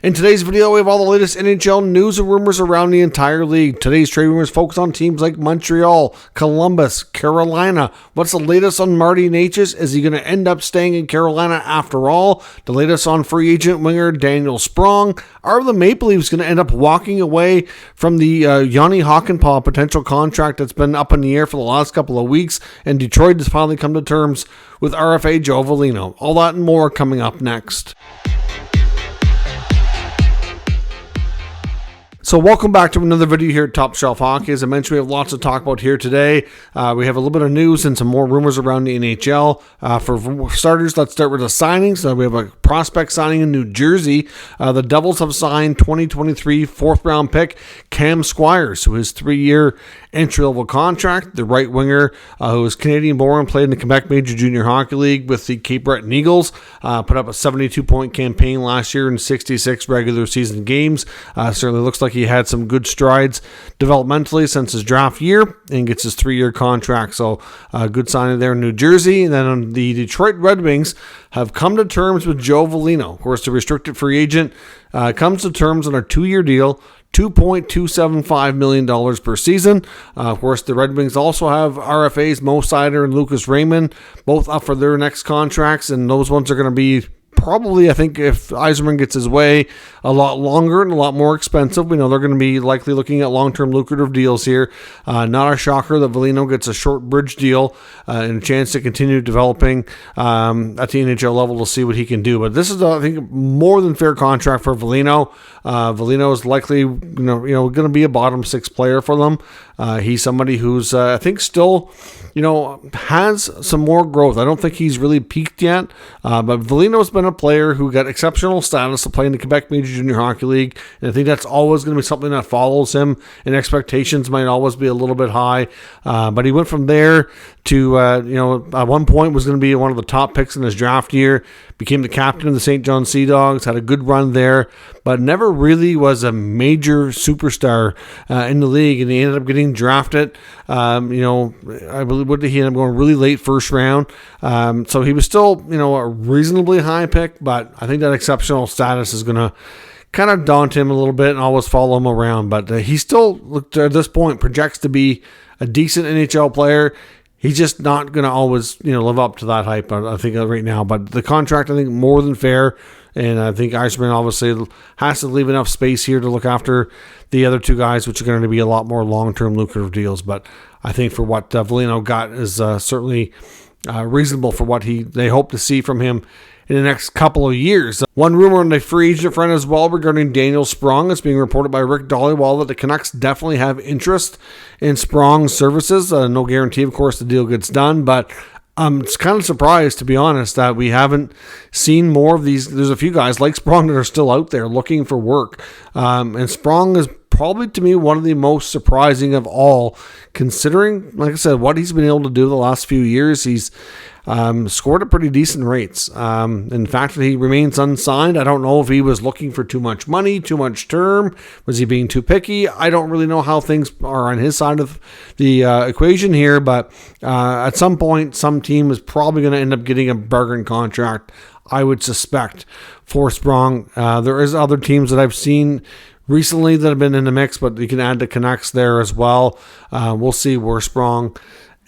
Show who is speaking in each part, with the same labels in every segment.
Speaker 1: In today's video, we have all the latest NHL news and rumors around the entire league. Today's trade rumors focus on teams like Montreal, Columbus, Carolina. What's the latest on Marty Necas? Is he going to end up staying in Carolina after all? The latest on free agent winger Daniel Sprong. Are the Maple Leafs going to end up walking away from the Yanni Hakanpaa potential contract that's been up in the air for the last couple of weeks? And Detroit has finally come to terms with RFA Joe Veleno. All that and more coming up next. So welcome back to another video here at Top Shelf Hockey. As I mentioned, we have lots to talk about here today. We have a little bit of news and some more rumors around the NHL. For starters, let's start with the signings. We have a prospect signing in New Jersey. The Devils have signed 2023 fourth-round pick Cam Squires, who has 3-year entry-level contract. The right winger, who is Canadian-born, played in the Quebec Major Junior Hockey League with the Cape Breton Eagles. Put up a 72-point campaign last year in 66 regular season games. Certainly looks like he had some good strides developmentally since his draft year and gets his 3-year contract. So good signing there in New Jersey. And then the Detroit Red Wings have come to terms with Joe Veleno. Of course, the restricted free agent comes to terms on a 2-year deal, $2.275 million per season. Of course, the Red Wings also have RFAs Mo Seider and Lucas Raymond, both up for their next contracts, and those ones are going to be probably, I think, if Yzerman gets his way, a lot longer and a lot more expensive. We know they're going to be likely looking at long-term lucrative deals here. Not a shocker that Veleno gets a short bridge deal and a chance to continue developing at the NHL level to see what he can do. But this is, I think, more than fair contract for Veleno. Veleno is likely, going to be a bottom 6 player for them. He's somebody who's, I think, still, has some more growth. I don't think he's really peaked yet, but Veleno's been a player who got exceptional status to play in the Quebec Major Junior Hockey League, and I think that's always going to be something that follows him, and expectations might always be a little bit high, but he went from there to, at one point was going to be one of the top picks in his draft year, became the captain of the St. John Sea Dogs, had a good run there, but never really was a major superstar in the league, and he ended up getting drafted. I believe he ended up going really late first round, so he was still, a reasonably high pick, but I think that exceptional status is going to kind of daunt him a little bit and always follow him around, but he still, at this point, projects to be a decent NHL player. He's just not going to always, live up to that hype, I think, right now. But the contract, I think, more than fair. And I think Yzerman obviously has to leave enough space here to look after the other two guys, which are going to be a lot more long-term lucrative deals. But I think for what Veleno got is certainly reasonable for what they hope to see from him in the next couple of years. One rumor on the free agent front as well regarding Daniel Sprong is being reported by Rick Dhaliwal that the Canucks definitely have interest in Sprong's services. No guarantee, of course, the deal gets done, but I'm kind of surprised, to be honest, that we haven't seen more of these. There's a few guys like Sprong that are still out there looking for work, and Sprong is probably, to me, one of the most surprising of all, considering, like I said, what he's been able to do the last few years. He's scored at pretty decent rates. In fact, he remains unsigned. I don't know if he was looking for too much money, too much term. Was he being too picky? I don't really know how things are on his side of the equation here, but at some point, some team is probably going to end up getting a bargain contract, I would suspect, for Sprong. There is other teams that I've seen recently that have been in the mix, but you can add the Canucks there as well. We'll see where Sprong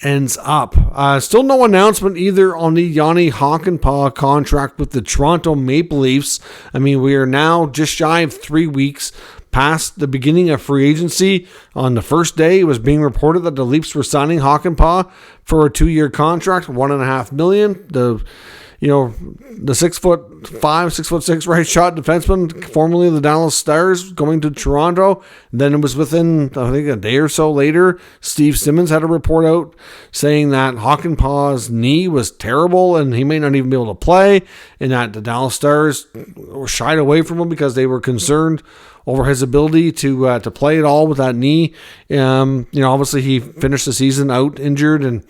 Speaker 1: ends up. Still no announcement either on the Yanni Hakanpaa contract with the Toronto Maple Leafs. I mean, we are now just shy of 3 weeks past the beginning of free agency. On the first day, it was being reported that the Leafs were signing Hakanpaa for a 2-year contract, $1.5 million. The 6'5", 6'6" right shot defenseman, formerly of the Dallas Stars, going to Toronto. Then it was within, I think, a day or so later, Steve Simmons had a report out saying that Hakanpaa's knee was terrible and he may not even be able to play, and that the Dallas Stars were shied away from him because they were concerned over his ability to play at all with that knee. Obviously he finished the season out injured, and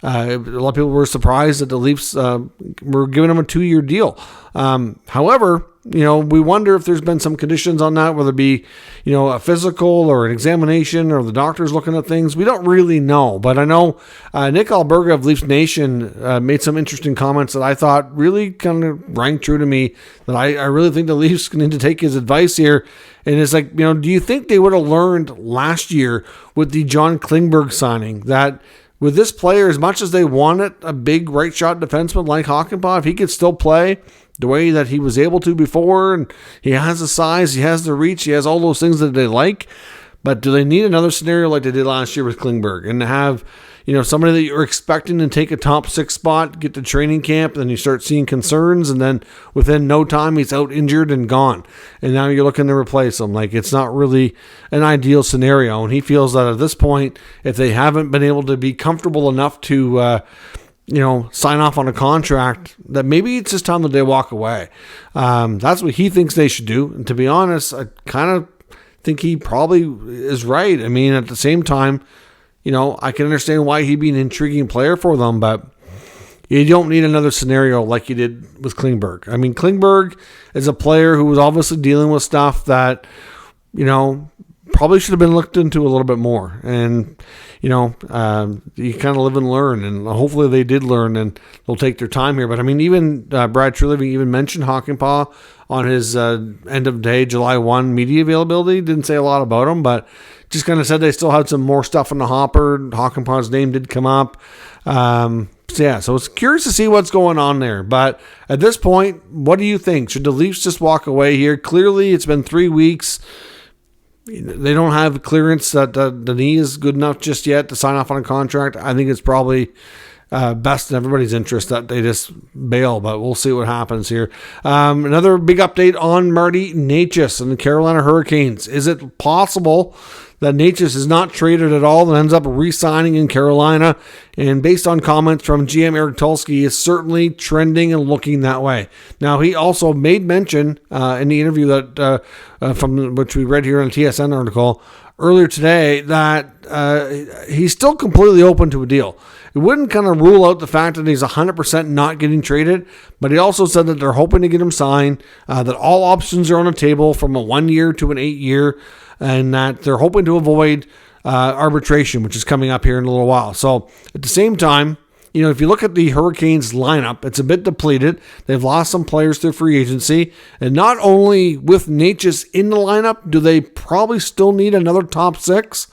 Speaker 1: a lot of people were surprised that the Leafs were giving him a 2-year deal. However, we wonder if there's been some conditions on that, whether it be, a physical or an examination or the doctor's looking at things. We don't really know. But I know Nick Alberga of Leafs Nation made some interesting comments that I thought really kind of rang true to me, that I really think the Leafs need to take his advice here. And it's like, do you think they would have learned last year with the John Klingberg signing that with this player, as much as they wanted a big right shot defenseman like Hakanpaa, if he could still play the way that he was able to before, and he has the size, he has the reach, he has all those things that they like, but do they need another scenario like they did last year with Klingberg, and to have somebody that you're expecting to take a top 6 spot, get to training camp, then you start seeing concerns, and then within no time he's out injured and gone, and now you're looking to replace him. Like, it's not really an ideal scenario, and he feels that at this point, if they haven't been able to be comfortable enough to sign off on a contract, that maybe it's just time that they walk away. That's what he thinks they should do. And to be honest, I kind of think he probably is right. I mean, at the same time, I can understand why he'd be an intriguing player for them, but you don't need another scenario like you did with Klingberg. I mean, Klingberg is a player who was obviously dealing with stuff that, probably should have been looked into a little bit more. And, you kind of live and learn. And hopefully they did learn and they'll take their time here. But, I mean, even Brad Treliving even mentioned Hakanpaa on his end of day, July 1 media availability. Didn't say a lot about him, but just kind of said they still had some more stuff in the hopper. Hakanpaa's name did come up. So it's curious to see what's going on there. But at this point, what do you think? Should the Leafs just walk away here? Clearly, it's been 3 weeks. They don't have clearance that the knee is good enough just yet to sign off on a contract. I think it's probably best in everybody's interest that they just bail, but we'll see what happens here. Another big update on Marty Necas and the Carolina Hurricanes. Is it possible that Necas is not traded at all and ends up re-signing in Carolina? And based on comments from GM Eric Tulsky, is certainly trending and looking that way. Now, he also made mention in the interview that from which we read here in a TSN article earlier today that he's still completely open to a deal. It wouldn't kind of rule out the fact that he's 100% not getting traded, but he also said that they're hoping to get him signed, that all options are on the table from a 1 year to an 8 year, and that they're hoping to avoid arbitration, which is coming up here in a little while. So at the same time, if you look at the Hurricanes lineup, it's a bit depleted. They've lost some players through free agency. And not only with Necas in the lineup, do they probably still need another top 6,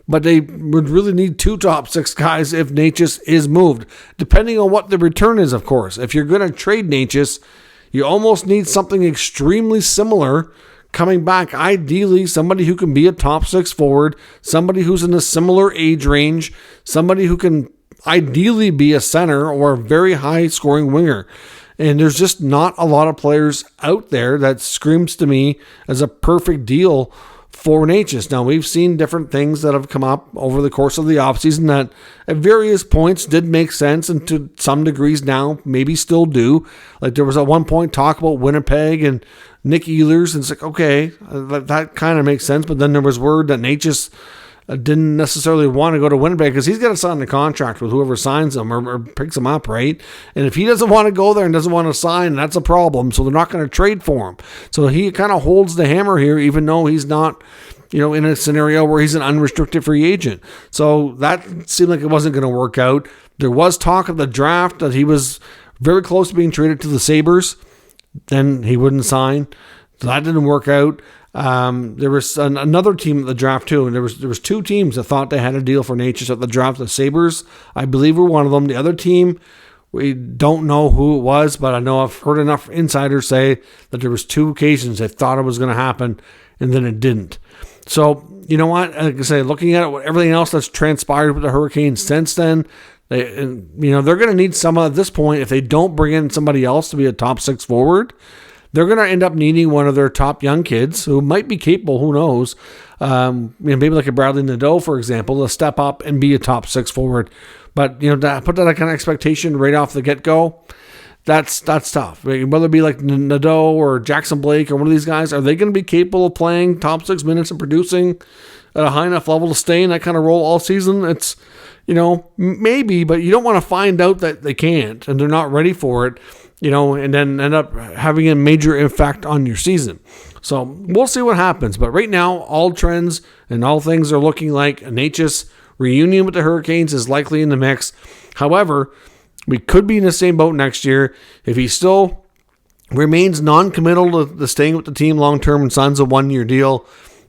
Speaker 1: but they would really need 2 top 6 guys if Necas is moved, depending on what the return is, of course. If you're going to trade Necas, you almost need something extremely similar coming back. Ideally, somebody who can be a top 6 forward, somebody who's in a similar age range, somebody who can ideally be a center or a very high scoring winger. And there's just not a lot of players out there that screams to me as a perfect deal for Necas. Now, we've seen different things that have come up over the course of the offseason that at various points did make sense, and to some degrees now maybe still do. Like, there was at one point talk about Winnipeg and Nick Ehlers, and it's like, okay, that kind of makes sense. But then there was word that Necas didn't necessarily want to go to Winnipeg because he's got to sign the contract with whoever signs him or picks him up, right? And if he doesn't want to go there and doesn't want to sign, that's a problem. So they're not going to trade for him. So he kind of holds the hammer here, even though he's not, in a scenario where he's an unrestricted free agent. So that seemed like it wasn't going to work out. There was talk of the draft that he was very close to being traded to the Sabres. Then he wouldn't sign. So that didn't work out. There was another team at the draft too, and there was 2 teams that thought they had a deal for Necas at the draft. The Sabres, I believe, were one of them. The other team, we don't know who it was, but I know I've heard enough insiders say that there was 2 occasions they thought it was going to happen, and then it didn't. So, you know what? Like I say, looking at it, everything else that's transpired with the Hurricanes since then, they're going to need some at this point. If they don't bring in somebody else to be a top 6 forward, they're going to end up needing one of their top young kids who might be capable, who knows, maybe like a Bradley Nadeau, for example, to step up and be a top 6 forward. But, to put that kind of expectation right off the get-go, that's tough. Whether it be like Nadeau or Jackson Blake or one of these guys, are they going to be capable of playing top 6 minutes and producing at a high enough level to stay in that kind of role all season? It's, maybe, but you don't want to find out that they can't and they're not ready for it. and then end up having a major effect on your season. So we'll see what happens. But right now, all trends and all things are looking like a Necas reunion with the Hurricanes is likely in the mix. However, we could be in the same boat next year if he still remains non-committal to staying with the team long-term and signs a 1-year deal.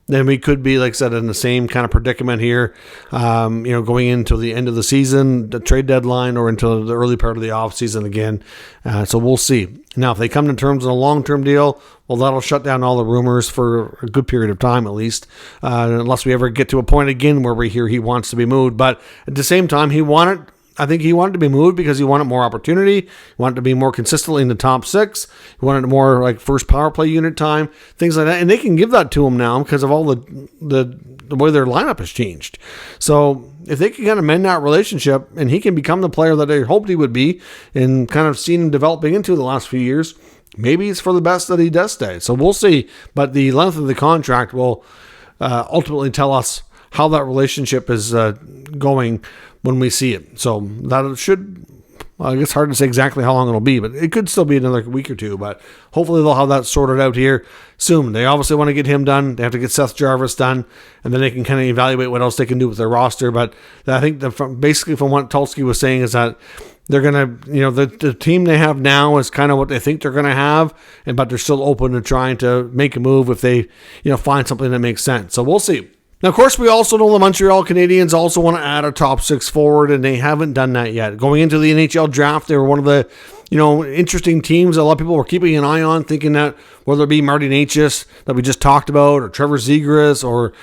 Speaker 1: Then we could be, like I said, in the same kind of predicament here, going into the end of the season, the trade deadline, or into the early part of the offseason again. So we'll see. Now, if they come to terms on a long-term deal, well, that'll shut down all the rumors for a good period of time, at least, unless we ever get to a point again where we hear he wants to be moved. But at the same time, I think he wanted to be moved because he wanted more opportunity. He wanted to be more consistently in the top 6. He wanted more like first power play unit time, things like that. And they can give that to him now because of all the way their lineup has changed. So if they can kind of mend that relationship and he can become the player that they hoped he would be and kind of seen him developing into the last few years, maybe it's for the best that he does stay. So we'll see. But the length of the contract will ultimately tell us how that relationship is going when we see it. So that should, I guess hard to say exactly how long it'll be, but it could still be another week or two, but hopefully they'll have that sorted out here soon. They obviously want to get him done. They have to get Seth Jarvis done, and then they can kind of evaluate what else they can do with their roster. But I think basically from what Tulsky was saying is that they're going to, the team they have now is kind of what they think they're going to have, but they're still open to trying to make a move if they, find something that makes sense. So we'll see. Now, of course, we also know the Montreal Canadiens also want to add a top 6 forward, and they haven't done that yet. Going into the NHL draft, they were one of the, interesting teams that a lot of people were keeping an eye on, thinking that whether it be Marty Necas that we just talked about, or Trevor Zegras, or,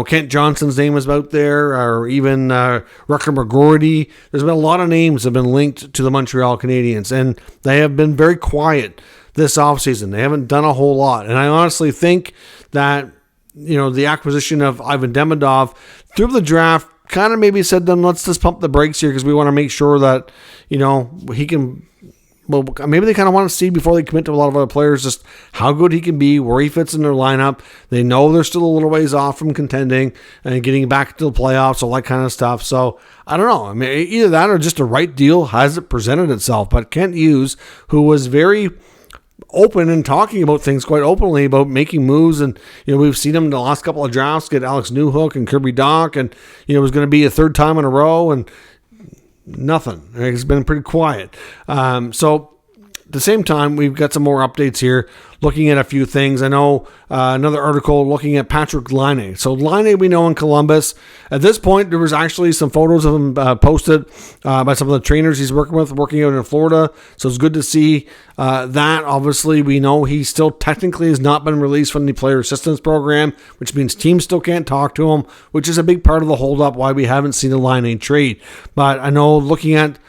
Speaker 1: Kent Johnson's name is out there, or even Rucker McGroarty. There's been a lot of names that have been linked to the Montreal Canadiens, and they have been very quiet this offseason. They haven't done a whole lot, and I honestly think that the acquisition of Ivan Demidov through the draft kind of maybe said to them, let's just pump the brakes here because we want to make sure that, he can, well, maybe they kind of want to see before they commit to a lot of other players just how good he can be, where he fits in their lineup. They know they're still a little ways off from contending and getting back to the playoffs, all that kind of stuff. So I don't know. I mean, either that or just the right deal hasn't presented itself. But Kent Hughes, who was very open and talking about things quite openly about making moves, and we've seen him in the last couple of drafts get Alex Newhook and Kirby Dach, and it was going to be a third time in a row, and nothing. It's been pretty quiet. So at the same time, we've got some more updates here, looking at a few things. I know another article looking at Patrick Laine. So Laine, we know in Columbus. At this point, there was actually some photos of him posted by some of the trainers he's working out in Florida. So it's good to see that. Obviously, we know he still technically has not been released from the player assistance program, which means teams still can't talk to him, which is a big part of the holdup why we haven't seen a Laine trade. But I know looking at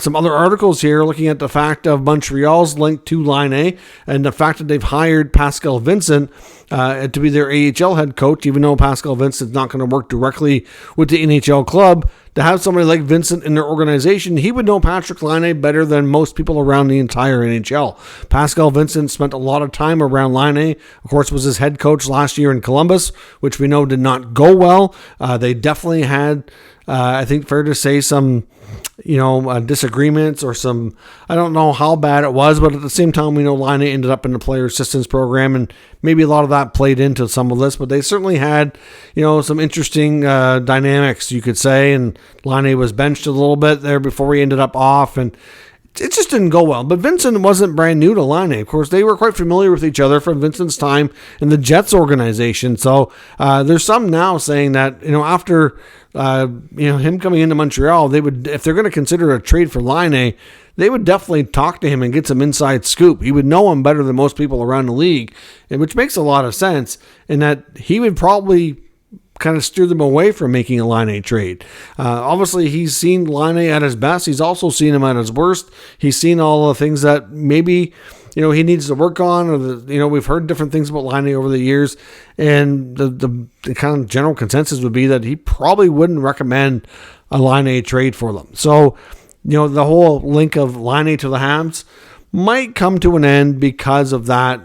Speaker 1: some other articles here, looking at the fact of Montreal's link to Laine and the fact that they've hired Pascal Vincent to be their AHL head coach, even though Pascal Vincent's not going to work directly with the NHL club. To have somebody like Vincent in their organization, he would know Patrick Laine better than most people around the entire NHL. Pascal Vincent spent a lot of time around Laine. Of course, was his head coach last year in Columbus, which we know did not go well. They definitely had, I think fair to say, some disagreements or some, I don't know how bad it was, but at the same time, we know Laine ended up in the player assistance program, and maybe a lot of that played into some of this, but they certainly had, some interesting dynamics, you could say, and Laine was benched a little bit there before he ended up off, and it just didn't go well. But Vincent wasn't brand new to Laine. Of course, they were quite familiar with each other from Vincent's time in the Jets organization. So there's some now saying that, after him coming into Montreal, they would, if they're going to consider a trade for Laine, they would definitely talk to him and get some inside scoop. He would know him better than most people around the league, which makes a lot of sense, in that he would probably kind of steer them away from making a Laine trade. Obviously, he's seen Laine at his best. He's also seen him at his worst. He's seen all the things that maybe he needs to work on, or we've heard different things about Laine over the years, and the kind of general consensus would be that he probably wouldn't recommend a Laine trade for them. So, the whole link of Laine to the Habs might come to an end because of that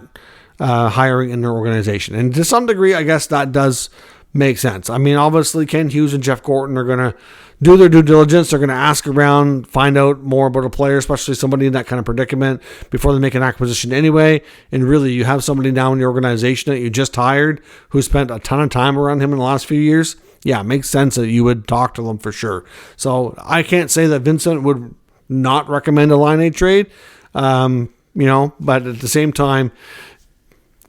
Speaker 1: hiring in their organization, and to some degree, I guess that does makes sense. I mean, obviously, Ken Hughes and Jeff Gorton are going to do their due diligence. They're going to ask around, find out more about a player, especially somebody in that kind of predicament, before they make an acquisition anyway. And really, you have somebody now in the organization that you just hired who spent a ton of time around him in the last few years. Yeah, it makes sense that you would talk to them for sure. So I can't say that Vincent would not recommend a Laine trade, but at the same time,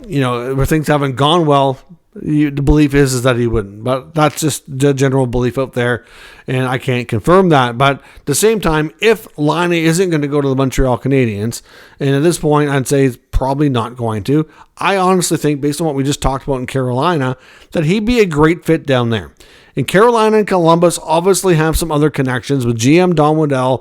Speaker 1: where things haven't gone well, the belief is that he wouldn't. But that's just the general belief out there, and I can't confirm that. But at the same time, if Laine isn't going to go to the Montreal Canadiens, and at this point I'd say he's probably not going to, I honestly think, based on what we just talked about in Carolina, that he'd be a great fit down there. And Carolina and Columbus obviously have some other connections with GM Don Waddell,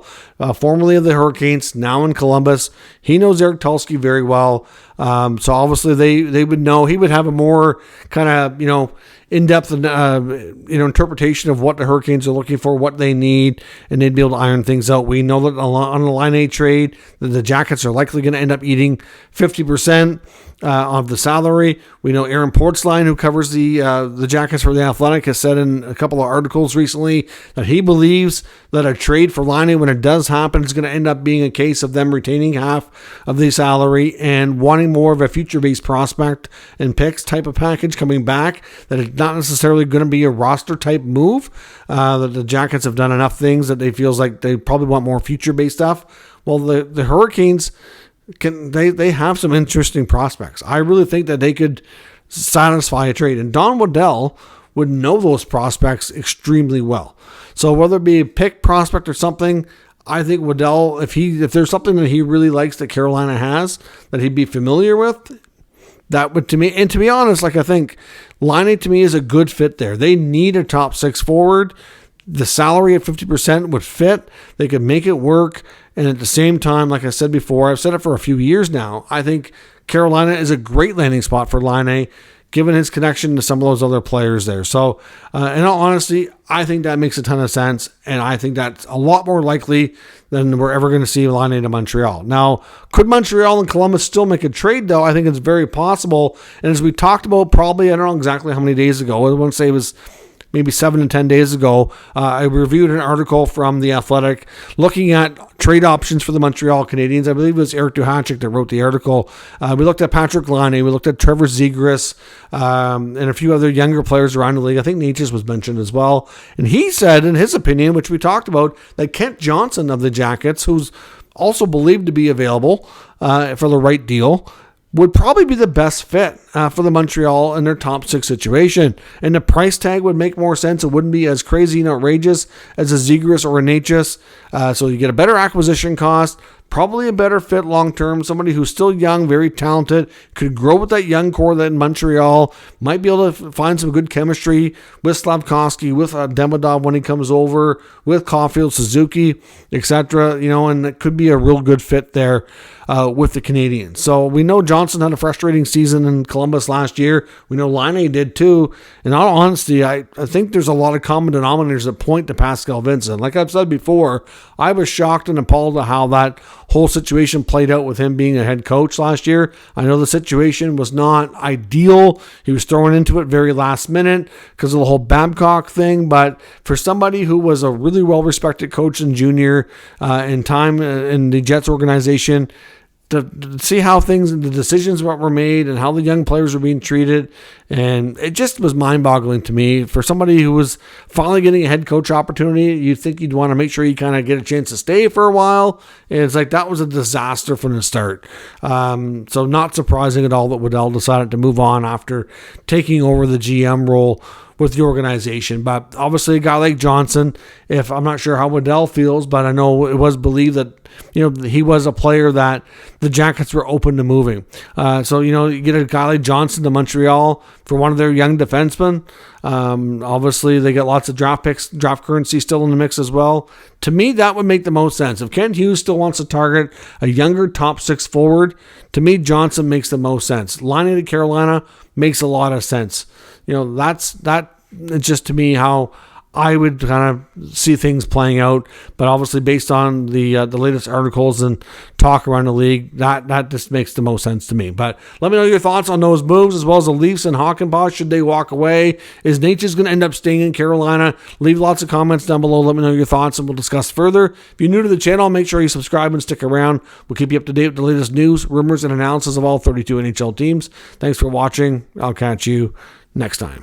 Speaker 1: formerly of the Hurricanes, now in Columbus. He knows Eric Tulsky very well. So obviously they would know. He would have a more kind of, in-depth interpretation of what the Hurricanes are looking for, what they need, and they'd be able to iron things out. We know that on the Laine trade, the Jackets are likely going to end up eating 50% of the salary. We know Aaron Portzline, who covers the Jackets for The Athletic, has said in a couple of articles recently that he believes that a trade for Laine, when it does happen, is going to end up being a case of them retaining half of the salary and wanting more of a future-based prospect and picks type of package coming back, that it's not necessarily going to be a roster-type move, that the Jackets have done enough things that they feels like they probably want more future-based stuff. Well, the Hurricanes, they have some interesting prospects. I really think that they could satisfy a trade, and Don Waddell would know those prospects extremely well. So whether it be a pick prospect or something, I think Waddell, if there's something that he really likes that Carolina has that he'd be familiar with, that would, to me, and to be honest, I think Laine to me is a good fit there. They need a top six forward. The salary at 50% would fit. They could make it work. And at the same time, like I said before, I've said it for a few years now, I think Carolina is a great landing spot for Laine, given his connection to some of those other players there. So, in all honesty, I think that makes a ton of sense, and I think that's a lot more likely than we're ever going to see Laine to Montreal. Now, could Montreal and Columbus still make a trade, though? I think it's very possible, and as we talked about probably, I don't know exactly how many days ago, I want to say it was maybe 7 to 10 days ago, I reviewed an article from The Athletic looking at trade options for the Montreal Canadiens. I believe it was Eric Duhanchik that wrote the article. We looked at Patrick Laine, we looked at Trevor Zegras, and a few other younger players around the league. I think Necas was mentioned as well. And he said, in his opinion, which we talked about, that Kent Johnson of the Jackets, who's also believed to be available for the right deal, would probably be the best fit for the Montreal in their top six situation. And the price tag would make more sense. It wouldn't be as crazy and outrageous as a Zegras or a Necas. So you get a better acquisition cost, probably a better fit long-term, somebody who's still young, very talented, could grow with that young core that in Montreal, might be able to find some good chemistry with Slafkovsky, with Demidov when he comes over, with Caulfield, Suzuki, etc., and it could be a real good fit there with the Canadiens. So we know Johnson had a frustrating season in Columbus last year. We know Laine did too. In all honesty, I think there's a lot of common denominators that point to Pascal Vincent. Like I've said before, I was shocked and appalled at how that whole situation played out with him being a head coach last year. I know the situation was not ideal. He was thrown into it very last minute because of the whole Babcock thing. But for somebody who was a really well-respected coach in junior in time in the Jets organization, to see how the decisions were made and how the young players were being treated. And it just was mind-boggling to me. For somebody who was finally getting a head coach opportunity, you'd think you'd want to make sure you kind of get a chance to stay for a while. And it's like that was a disaster from the start. So not surprising at all that Waddell decided to move on after taking over the GM role with the organization. But obviously a guy like Johnson, I'm not sure how Waddell feels, but I know it was believed that he was a player that the Jackets were open to moving. So you get a guy like Johnson to Montreal for one of their young defensemen. Obviously they get lots of draft picks, draft currency still in the mix as well. To me, that would make the most sense. If Ken Hughes still wants to target a younger top six forward, to me Johnson makes the most sense. Laine to Carolina makes a lot of sense. That's just to me how I would kind of see things playing out, but obviously based on the latest articles and talk around the league, that just makes the most sense to me. But let me know your thoughts on those moves, as well as the Leafs and Hakanpaa. Should they walk away? Is Necas going to end up staying in Carolina? Leave lots of comments down below. Let me know your thoughts, and we'll discuss further. If you're new to the channel, make sure you subscribe and stick around. We'll keep you up to date with the latest news, rumors, and analysis of all 32 NHL teams. Thanks for watching. I'll catch you next time.